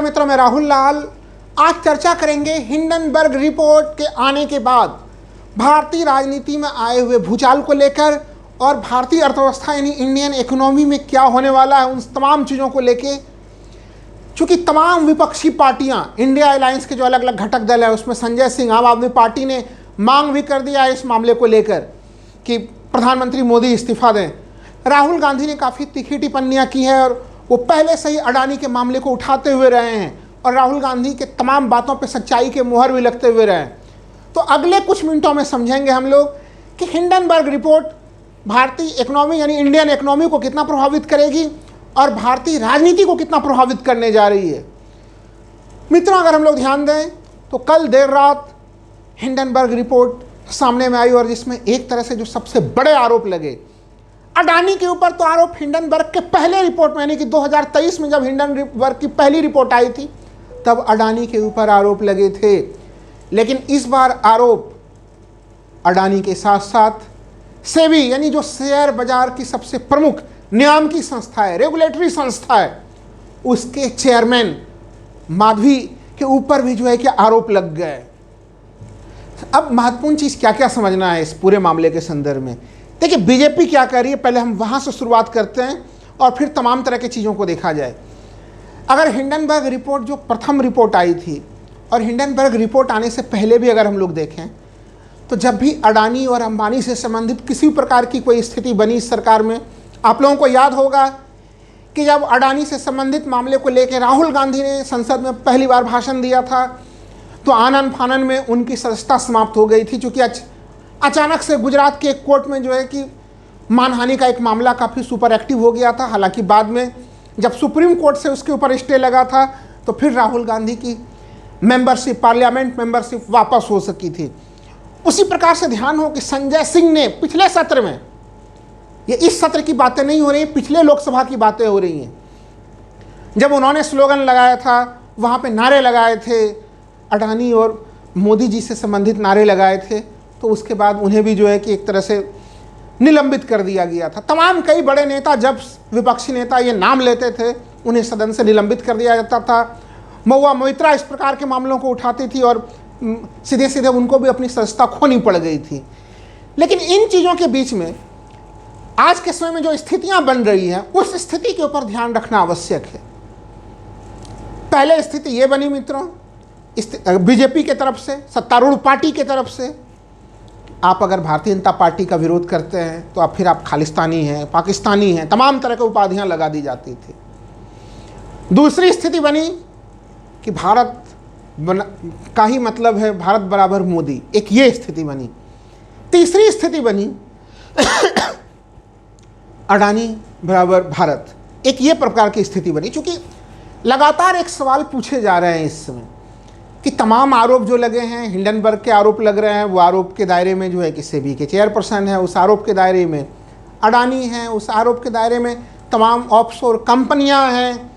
मित्रों, मैं राहुल लाल। आज चर्चा करेंगे हिंडनबर्ग रिपोर्ट के आने के बाद भारतीय राजनीति में आए हुए भूचाल को लेकर और भारतीय अर्थव्यवस्था यानी इंडियन इकोनॉमी में क्या होने वाला है, उन तमाम चीज़ों को लेके। चूँकि तमाम विपक्षी पार्टियां, इंडिया अलायंस के जो अलग अलग घटक दल है उसमें संजय सिंह आम आदमी पार्टी ने मांग भी कर दिया है इस मामले को लेकर कि प्रधानमंत्री मोदी इस्तीफा दें। राहुल गांधी ने काफ़ी तीखी टिप्पणियाँ की है और वो पहले से ही अडानी के मामले को उठाते हुए रहे हैं और राहुल गांधी के तमाम बातों पर सच्चाई के मुहर भी लगते हुए रहे हैं। तो अगले कुछ मिनटों में समझेंगे हम लोग कि हिंडनबर्ग रिपोर्ट भारतीय इकोनॉमी यानी इंडियन इकोनॉमी को कितना प्रभावित करेगी और भारतीय राजनीति को कितना प्रभावित करने जा रही है। मित्रों, अगर हम लोग ध्यान दें तो कल देर रात हिंडनबर्ग रिपोर्ट सामने में आई और जिसमें एक तरह से जो सबसे बड़े आरोप लगे अडानी के ऊपर, तो आरोप हिंडनबर्ग के पहले रिपोर्ट में यानी कि 2023 में जब हिंडनबर्ग की पहली रिपोर्ट आई थी तब अडानी के ऊपर आरोप लगे थे। लेकिन इस बार आरोप अडानी के साथ साथ सेबी यानी जो शेयर बाजार की सबसे प्रमुख नियामकी संस्था है, रेगुलेटरी संस्था है, उसके चेयरमैन माधवी के ऊपर भी जो है कि आरोप लग गए। अब महत्वपूर्ण चीज़ क्या क्या समझना है इस पूरे मामले के संदर्भ में। देखिए, बीजेपी क्या कर रही है, पहले हम वहाँ से शुरुआत करते हैं और फिर तमाम तरह की चीज़ों को देखा जाए। अगर हिंडनबर्ग रिपोर्ट जो प्रथम रिपोर्ट आई थी और हिंडनबर्ग रिपोर्ट आने से पहले भी अगर हम लोग देखें तो जब भी अडानी और अंबानी से संबंधित किसी प्रकार की कोई स्थिति बनी इस सरकार में, आप लोगों को याद होगा कि जब अडानी से संबंधित मामले को लेकर राहुल गांधी ने संसद में पहली बार भाषण दिया था तो आनन फानन में उनकी सदस्यता समाप्त हो गई थी, क्योंकि अचानक से गुजरात के एक कोर्ट में जो है कि मानहानि का एक मामला काफ़ी सुपर एक्टिव हो गया था। हालांकि बाद में जब सुप्रीम कोर्ट से उसके ऊपर स्टे लगा था तो फिर राहुल गांधी की मेंबरशिप, पार्लियामेंट मेंबरशिप वापस हो सकी थी। उसी प्रकार से ध्यान हो कि संजय सिंह ने पिछले सत्र में, ये इस सत्र की बातें नहीं हो रही, पिछले लोकसभा की बातें हो रही हैं, जब उन्होंने स्लोगन लगाया था, वहाँ पे नारे लगाए थे, अडानी और मोदी जी से संबंधित नारे लगाए थे, तो उसके बाद उन्हें भी जो है कि एक तरह से निलंबित कर दिया गया था। तमाम कई बड़े नेता, जब विपक्षी नेता ये नाम लेते थे उन्हें सदन से निलंबित कर दिया जाता था। महुआ मोइत्रा इस प्रकार के मामलों को उठाती थी और सीधे सीधे उनको भी अपनी सदस्यता खोनी पड़ गई थी। लेकिन इन चीज़ों के बीच में आज के समय में जो स्थितियां बन रही हैं उस स्थिति के ऊपर ध्यान रखना आवश्यक है। पहले स्थिति ये बनी मित्रों, बीजेपी के तरफ से, सत्तारूढ़ पार्टी के तरफ से, आप अगर भारतीय जनता पार्टी का विरोध करते हैं तो फिर आप खालिस्तानी हैं, पाकिस्तानी हैं, तमाम तरह की उपाधियां लगा दी जाती थी। दूसरी स्थिति बनी कि भारत का ही मतलब है भारत बराबर मोदी, एक ये स्थिति बनी। तीसरी स्थिति बनी अडानी बराबर भारत, एक ये प्रकार की स्थिति बनी। चूंकि लगातार एक सवाल पूछे जा रहे हैं इस समय कि तमाम आरोप जो लगे हैं, हिंडनबर्ग के आरोप लग रहे हैं, वो आरोप के दायरे में जो है कि सेबी के चेयरपर्सन है, उस आरोप के दायरे में अडानी हैं, उस आरोप के दायरे में तमाम ऑफशोर कंपनियां हैं।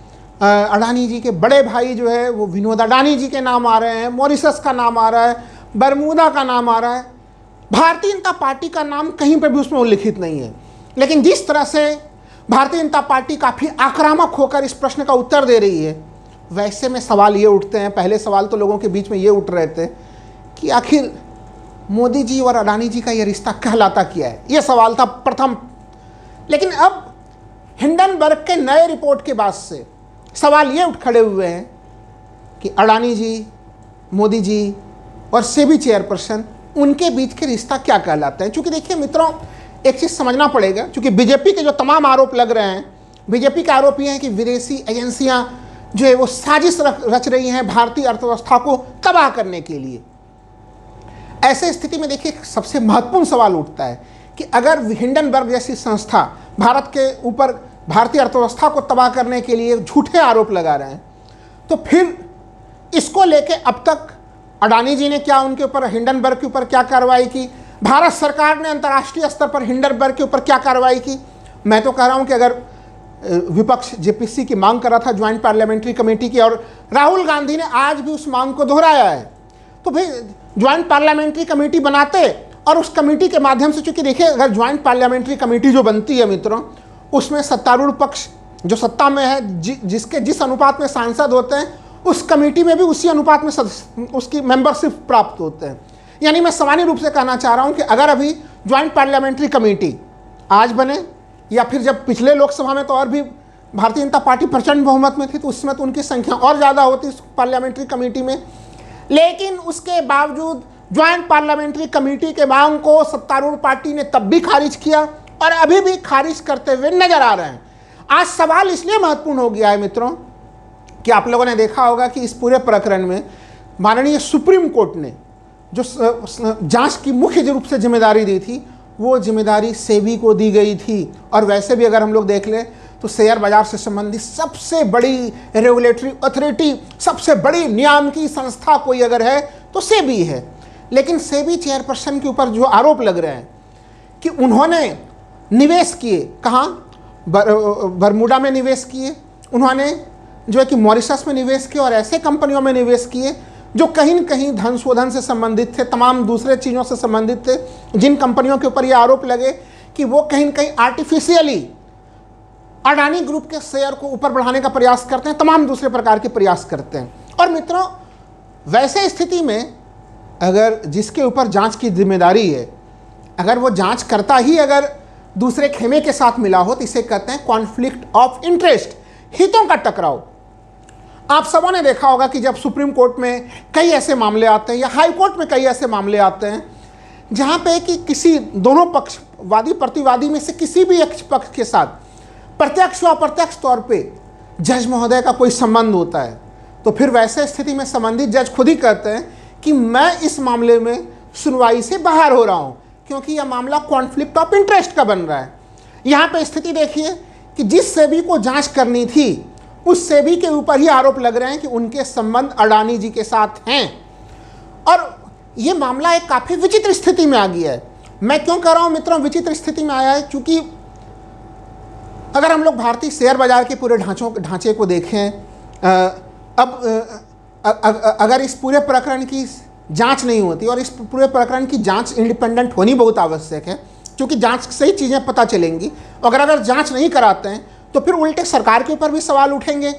अडानी जी के बड़े भाई जो है वो विनोद अडानी जी के नाम आ रहे हैं, मॉरिशस का नाम आ रहा है, बरमूदा का नाम आ रहा है। भारतीय जनता पार्टी का नाम कहीं पर भी उसमें उल्लिखित नहीं है। लेकिन जिस तरह से भारतीय जनता पार्टी काफ़ी आक्रामक होकर इस प्रश्न का उत्तर दे रही है, वैसे में सवाल ये उठते हैं, पहले सवाल तो लोगों के बीच में ये उठ रहे थे कि आखिर मोदी जी और अडानी जी का ये रिश्ता कहलाता क्या है, ये सवाल था प्रथम। लेकिन अब हिंडनबर्ग के नए रिपोर्ट के बाद से सवाल ये उठ खड़े हुए हैं कि अडानी जी, मोदी जी और सेबी चेयरपर्सन, उनके बीच के रिश्ता क्या कहलाता है। क्योंकि देखिए मित्रों, एक चीज़ समझना पड़ेगा, क्योंकि बीजेपी के जो तमाम आरोप लग रहे हैं, बीजेपी का आरोप ये है कि विदेशी एजेंसियां जो है वो साजिश रच रही हैं भारतीय अर्थव्यवस्था को तबाह करने के लिए। ऐसे स्थिति में देखिए सबसे महत्वपूर्ण सवाल उठता है कि अगर हिंडनबर्ग जैसी संस्था भारत के ऊपर भारतीय अर्थव्यवस्था को तबाह करने के लिए झूठे आरोप लगा रहे हैं, तो फिर इसको लेके अब तक अडानी जी ने क्या उनके ऊपर, हिंडनबर्ग के ऊपर क्या कार्रवाई की, भारत सरकार ने अंतर्राष्ट्रीय स्तर पर हिंडनबर्ग के ऊपर क्या कार्रवाई की। मैं तो कह रहा हूं कि अगर विपक्ष जेपीसी की मांग कर रहा था ज्वाइंट पार्लियामेंट्री कमेटी की, और राहुल गांधी ने आज भी उस मांग को दोहराया है, तो भाई ज्वाइंट पार्लियामेंट्री कमेटी बनाते और उस कमेटी के माध्यम से, चूंकि देखिए अगर ज्वाइंट पार्लियामेंट्री कमेटी जो बनती है मित्रों, उसमें सत्तारूढ़ पक्ष जो सत्ता में है जिसके जिस अनुपात में सांसद होते हैं उस कमेटी में भी उसी अनुपात में उसकी मेंबरशिप प्राप्त होते हैं। यानी मैं सामान्य रूप से कहना चाह रहा हूं कि अगर अभी ज्वाइंट पार्लियामेंट्री कमेटी आज बने, या फिर जब पिछले लोकसभा में तो और भी भारतीय जनता पार्टी प्रचंड बहुमत में थी, तो उसमें तो उनकी संख्या और ज़्यादा होती इस पार्लियामेंट्री कमेटी में, लेकिन उसके बावजूद ज्वाइंट पार्लियामेंट्री कमेटी के मांग को सत्तारूढ़ पार्टी ने तब भी खारिज किया और अभी भी खारिज करते हुए नजर आ रहे हैं। आज सवाल इसलिए महत्वपूर्ण हो गया है मित्रों कि आप लोगों ने देखा होगा कि इस पूरे प्रकरण में माननीय सुप्रीम कोर्ट ने जो जांच की मुख्य रूप से जिम्मेदारी दी थी, वो जिम्मेदारी सेबी को दी गई थी। और वैसे भी अगर हम लोग देख लें तो शेयर बाजार से संबंधित सबसे बड़ी रेगुलेटरी अथॉरिटी, सबसे बड़ी नियामकी संस्था कोई अगर है तो सेबी है। लेकिन सेबी चेयरपर्सन के ऊपर जो आरोप लग रहे हैं कि उन्होंने निवेश किए, कहाँ, बरमूडा में निवेश किए, उन्होंने जो है कि मॉरिशस में निवेश किए और ऐसे कंपनियों में निवेश किए जो कहीं न कहीं धन शोधन से संबंधित थे, तमाम दूसरे चीज़ों से संबंधित थे, जिन कंपनियों के ऊपर ये आरोप लगे कि वो कहीं न कहीं आर्टिफिशियली अडानी ग्रुप के शेयर को ऊपर बढ़ाने का प्रयास करते हैं, तमाम दूसरे प्रकार के प्रयास करते हैं। और मित्रों, वैसे स्थिति में अगर जिसके ऊपर जांच की जिम्मेदारी है, अगर वो जांच करता ही अगर दूसरे खेमे के साथ मिला हो तो इसे कहते हैं कॉन्फ्लिक्ट ऑफ इंटरेस्ट, हितों का टकराव। आप सबों ने देखा होगा कि जब सुप्रीम कोर्ट में कई ऐसे मामले आते हैं या हाई कोर्ट में कई ऐसे मामले आते हैं जहां पे कि किसी दोनों पक्ष, वादी प्रतिवादी में से किसी भी एक पक्ष के साथ प्रत्यक्ष व अप्रत्यक्ष तौर पे जज महोदय का कोई संबंध होता है, तो फिर वैसे स्थिति में संबंधित जज खुद ही कहते हैं कि मैं इस मामले में सुनवाई से बाहर हो रहा हूं क्योंकि यह मामला कॉन्फ्लिक्ट ऑफ इंटरेस्ट का बन रहा है। यहां पे स्थिति देखिए कि जिस सेबी को जांच करनी थी उस सेबी के ऊपर ही आरोप लग रहे हैं कि उनके संबंध अडानी जी के साथ हैं। और यह मामला एक काफ़ी विचित्र स्थिति में आ गया है। मैं क्यों कह रहा हूं मित्रों विचित्र स्थिति में आया है, क्योंकि अगर हम लोग भारतीय शेयर बाजार के पूरे ढांचे को देखें, अगर इस पूरे प्रकरण की जांच नहीं होती, और इस पूरे प्रकरण की जांच इंडिपेंडेंट होनी बहुत आवश्यक है, क्योंकि जांच से ही चीज़ें पता चलेंगी। अगर जांच नहीं कराते हैं तो फिर उल्टे सरकार के ऊपर भी सवाल उठेंगे,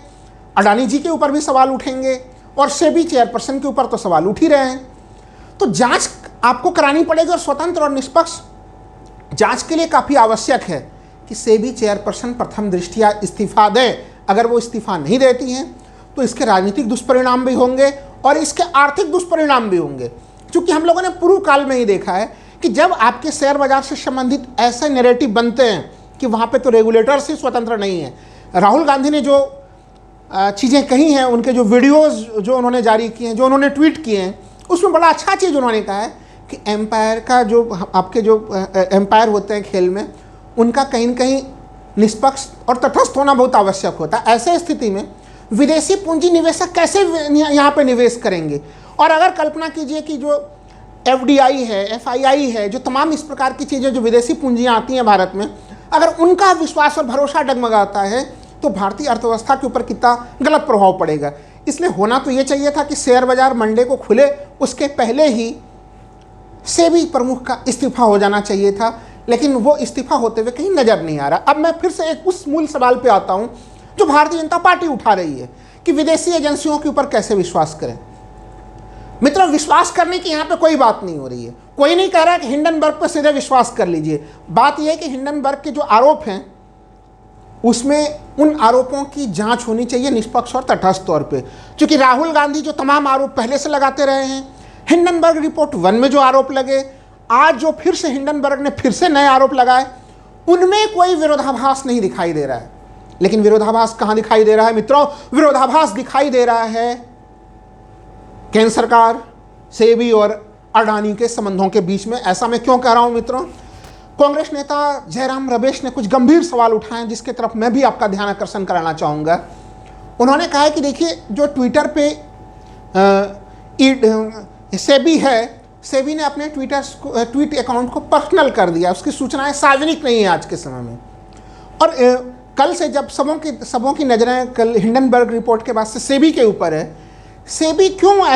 अडानी जी के ऊपर भी सवाल उठेंगे, और सेबी चेयरपर्सन के ऊपर तो सवाल उठ ही रहे हैं। तो जांच आपको करानी पड़ेगी, और स्वतंत्र और निष्पक्ष जांच के लिए काफ़ी आवश्यक है कि सेबी चेयरपर्सन प्रथम दृष्टिया इस्तीफा दें। अगर वो इस्तीफा नहीं देती हैं तो इसके राजनीतिक दुष्परिणाम भी होंगे और इसके आर्थिक दुष्परिणाम भी होंगे, क्योंकि हम लोगों ने पूर्व काल में ही देखा है कि जब आपके शेयर बाजार से संबंधित ऐसे नैरेटिव बनते हैं कि वहाँ पे तो रेगुलेटर्स ही स्वतंत्र नहीं है। राहुल गांधी ने जो चीज़ें कही हैं, उनके जो वीडियोस जो उन्होंने जारी किए हैं, जो उन्होंने ट्वीट किए हैं, उसमें बड़ा अच्छा चीज़ उन्होंने कहा है कि एम्पायर का जो आपके जो एम्पायर होते हैं खेल में, उनका कहीं न कहीं निष्पक्ष और तटस्थ होना बहुत आवश्यक होता है। ऐसे स्थिति में विदेशी पूंजी निवेशक कैसे यहाँ पे निवेश करेंगे? और अगर कल्पना कीजिए कि जो FDI है, FII है, जो तमाम इस प्रकार की चीज़ें जो विदेशी पूंजियाँ आती हैं भारत में, अगर उनका विश्वास और भरोसा डगमगाता है तो भारतीय अर्थव्यवस्था के ऊपर कितना गलत प्रभाव पड़ेगा। इसलिए होना तो ये चाहिए था कि शेयर बाजार मंडे को खुले उसके पहले ही सेबी प्रमुख का इस्तीफा हो जाना चाहिए था, लेकिन वो इस्तीफा होते हुए कहीं नज़र नहीं आ रहा। अब मैं फिर से एक उस मूल सवाल पे आता हूँ जो भारतीय जनता पार्टी उठा रही है कि विदेशी एजेंसियों के ऊपर कैसे विश्वास करें। मित्रों, विश्वास करने की यहाँ पे कोई बात नहीं हो रही है। कोई नहीं कह रहा है कि हिंडनबर्ग पर सीधे विश्वास कर लीजिए। बात यह है कि हिंडनबर्ग के जो आरोप हैं उसमें उन आरोपों की जांच होनी चाहिए निष्पक्ष और तटस्थ तौर पे, क्योंकि राहुल गांधी जो तमाम आरोप पहले से लगाते रहे हैं, हिंडनबर्ग रिपोर्ट 1 में जो आरोप लगे, आज जो फिर से हिंडनबर्ग ने फिर से नए आरोप लगाए, उनमें कोई विरोधाभास नहीं दिखाई दे रहा है। लेकिन विरोधाभास कहां दिखाई दे रहा है मित्रों? विरोधाभास दिखाई दे रहा है केंद्र सरकार, सेबी और अडानी के संबंधों के बीच में। ऐसा मैं क्यों कह रहा हूं मित्रों? कांग्रेस नेता जयराम रमेश ने कुछ गंभीर सवाल उठाए जिसके तरफ मैं भी आपका ध्यान आकर्षण कराना चाहूँगा। उन्होंने कहा है कि देखिए, जो ट्विटर पे सेबी है, सेबी ने अपने ट्वीट अकाउंट को पर्सनल कर दिया, उसकी सूचनाएं सार्वजनिक नहीं है आज के समय में। और कल से जब सबों की नज़रें कल हिंडनबर्ग रिपोर्ट के बाद से सेबी के ऊपर है, सेबी क्यों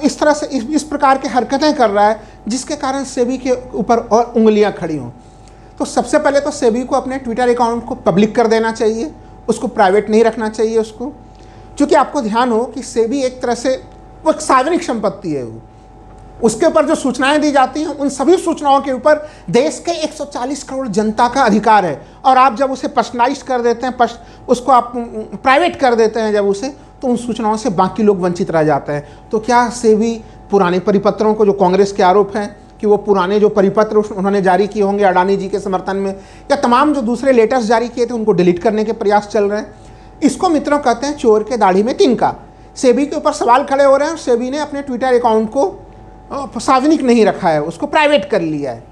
इस तरह से इस प्रकार की हरकतें कर रहा है जिसके कारण सेबी के ऊपर और उंगलियां खड़ी हों? तो सबसे पहले तो सेबी को अपने ट्विटर अकाउंट को पब्लिक कर देना चाहिए, उसको प्राइवेट नहीं रखना चाहिए उसको, क्योंकि आपको ध्यान हो कि सेबी एक तरह से वो एक सार्वजनिक संपत्ति है, वो उसके ऊपर जो सूचनाएं दी जाती हैं उन सभी सूचनाओं के ऊपर देश के 140 करोड़ जनता का अधिकार है। और आप जब उसे पर्सनलाइज कर देते हैं, उसको आप प्राइवेट कर देते हैं जब उसे, तो उन सूचनाओं से बाकी लोग वंचित रह जाते हैं। तो क्या सेबी पुराने परिपत्रों को, जो कांग्रेस के आरोप हैं कि वो पुराने जो परिपत्र उन्होंने जारी किए होंगे अडानी जी के समर्थन में, या तमाम जो दूसरे लेटर्स जारी किए थे उनको डिलीट करने के प्रयास चल रहे हैं? इसको मित्रों कहते हैं चोर के दाढ़ी में तिनका। सेबी के ऊपर सवाल खड़े हो रहे हैं और सेबी ने अपने ट्विटर अकाउंट को सार्वजनिक नहीं रखा है, उसको प्राइवेट कर लिया है।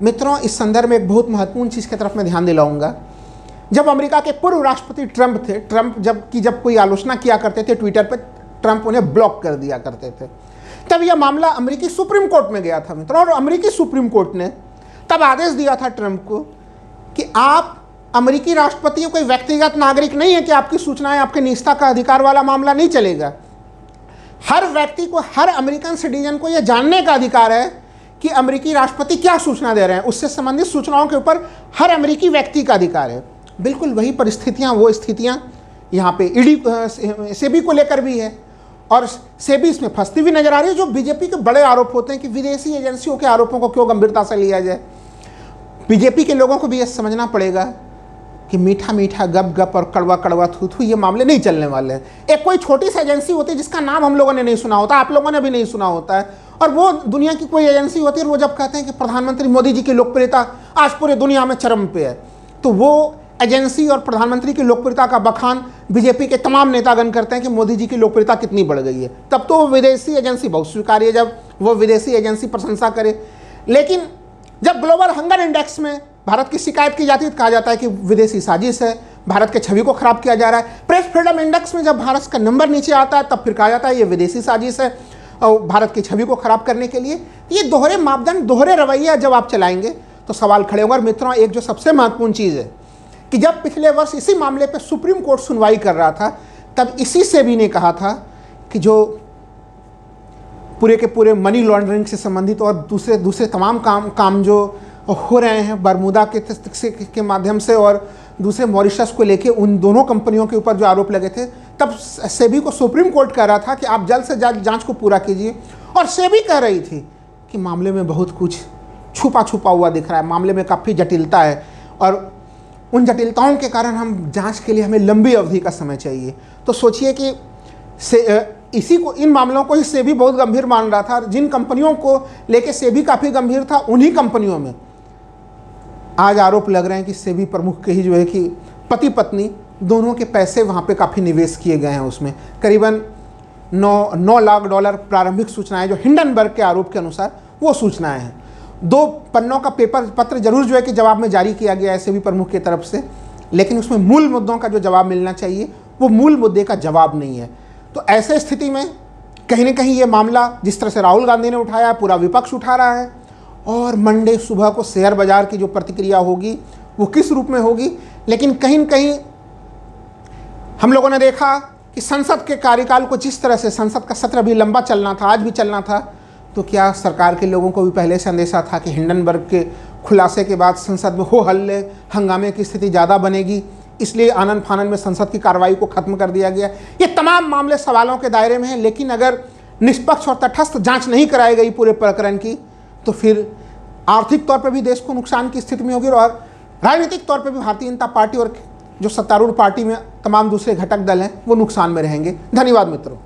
मित्रों, इस संदर्भ में एक बहुत महत्वपूर्ण चीज़ की तरफ मैं ध्यान दिलाऊंगा। जब अमेरिका के पूर्व राष्ट्रपति ट्रंप थे, ट्रंप जब कोई आलोचना किया करते थे ट्विटर पर, ट्रंप उन्हें ब्लॉक कर दिया करते थे। तब यह मामला अमेरिकी सुप्रीम कोर्ट में गया था मित्रों, और अमेरिकी सुप्रीम कोर्ट ने तब आदेश दिया था ट्रंप को कि आप अमेरिकी राष्ट्रपति हो, कोई व्यक्तिगत नागरिक नहीं है कि आपकी सूचनाएं, आपके निजता का अधिकार वाला मामला नहीं चलेगा। हर व्यक्ति को, हर अमेरिकन सिटीजन को यह जानने का अधिकार है कि अमेरिकी राष्ट्रपति क्या सूचना दे रहे हैं। उससे संबंधित सूचनाओं के ऊपर हर अमेरिकी व्यक्ति का अधिकार है। बिल्कुल वही परिस्थितियां, वो स्थितियां यहाँ पे ईडी सेबी को लेकर भी है, और सेबी इसमें फंसती हुई नजर आ रही है। जो बीजेपी के बड़े आरोप होते हैं कि विदेशी एजेंसियों के आरोपों को क्यों गंभीरता से लिया जाए, बीजेपी के लोगों को भी यह समझना पड़ेगा कि मीठा मीठा गप गप और कड़वा कड़वा थू थू ये मामले नहीं चलने वाले हैं। एक कोई छोटी सी एजेंसी होती है जिसका नाम हम लोगों ने नहीं सुना होता, आप लोगों ने भी नहीं सुना होता है, और वो दुनिया की कोई एजेंसी होती है, और वो जब कहते हैं कि प्रधानमंत्री मोदी जी की लोकप्रियता आज पूरे दुनिया में चरम पे है, तो वो एजेंसी और प्रधानमंत्री की लोकप्रियता का बखान बीजेपी के तमाम नेतागण करते हैं कि मोदी जी की लोकप्रियता कितनी बढ़ गई है। तब तो वो विदेशी एजेंसी बहुत स्वीकार्य है जब वो विदेशी एजेंसी प्रशंसा करे। लेकिन जब ग्लोबल हंगर इंडेक्स में भारत की शिकायत की जाती है तो कहा जाता है कि विदेशी साजिश है, भारत के छवि को खराब किया जा रहा है। प्रेस फ्रीडम इंडेक्स में जब भारत का नंबर नीचे आता है तब फिर कहा जाता है ये विदेशी साजिश है और भारत की छवि को खराब करने के लिए। ये दोहरे मापदंड, दोहरे रवैया जब आप चलाएंगे तो सवाल खड़े होंगे। और मित्रों, एक जो सबसे महत्वपूर्ण चीज़ है कि जब पिछले वर्ष इसी मामले पर सुप्रीम कोर्ट सुनवाई कर रहा था, तब इसी सेबी ने कहा था कि जो पूरे के पूरे मनी लॉन्ड्रिंग से संबंधित और दूसरे तमाम काम जो हो रहे हैं बरमूदा के माध्यम से और दूसरे मॉरिशस को लेके, उन दोनों कंपनियों के ऊपर जो आरोप लगे थे, तब सेबी को सुप्रीम कोर्ट कह रहा था कि आप जल्द से जल्द जांच को पूरा कीजिए। और सेबी कह रही थी कि मामले में बहुत कुछ छुपा हुआ दिख रहा है, मामले में काफ़ी जटिलता है, और उन जटिलताओं के कारण हम जांच के लिए हमें लंबी अवधि का समय चाहिए। तो सोचिए कि इन मामलों को ही सेबी बहुत गंभीर मान रहा था। जिन कंपनियों को लेके सेबी काफ़ी गंभीर था, उन्हीं कंपनियों में आज आरोप लग रहे हैं कि सेबी प्रमुख के ही जो है कि पति पत्नी दोनों के पैसे वहाँ पे काफ़ी निवेश किए गए हैं। उसमें करीबन 9 लाख डॉलर प्रारंभिक सूचनाएं जो हिंडनबर्ग के आरोप के अनुसार वो सूचनाएं हैं। 2 पन्नों का पत्र जरूर जो है कि जवाब में जारी किया गया है सेबी प्रमुख की तरफ से, लेकिन उसमें मूल मुद्दों का जो जवाब मिलना चाहिए वो मूल मुद्दे का जवाब नहीं है। तो ऐसे स्थिति में कहीं ना कहीं ये मामला जिस तरह से राहुल गांधी ने उठाया, पूरा विपक्ष उठा रहा है, और मंडे सुबह को शेयर बाजार की जो प्रतिक्रिया होगी वो किस रूप में होगी। लेकिन कहीं न कहीं हम लोगों ने देखा कि संसद के कार्यकाल को जिस तरह से, संसद का सत्र भी लंबा चलना था, आज भी चलना था, तो क्या सरकार के लोगों को भी पहले से अंदेशा था कि हिंडनबर्ग के खुलासे के बाद संसद में हो हल्ले हंगामे की स्थिति ज़्यादा बनेगी, इसलिए आनन फानन में संसद की कार्रवाई को खत्म कर दिया गया। ये तमाम मामले सवालों के दायरे में हैं, लेकिन अगर निष्पक्ष और तटस्थ जांच नहीं कराई गई पूरे प्रकरण की, तो फिर आर्थिक तौर पर भी देश को नुकसान की स्थिति में होगी, और राजनीतिक तौर पर भी भारतीय जनता पार्टी और जो सत्तारूढ़ पार्टी में तमाम दूसरे घटक दल हैं वो नुकसान में रहेंगे। धन्यवाद मित्रों।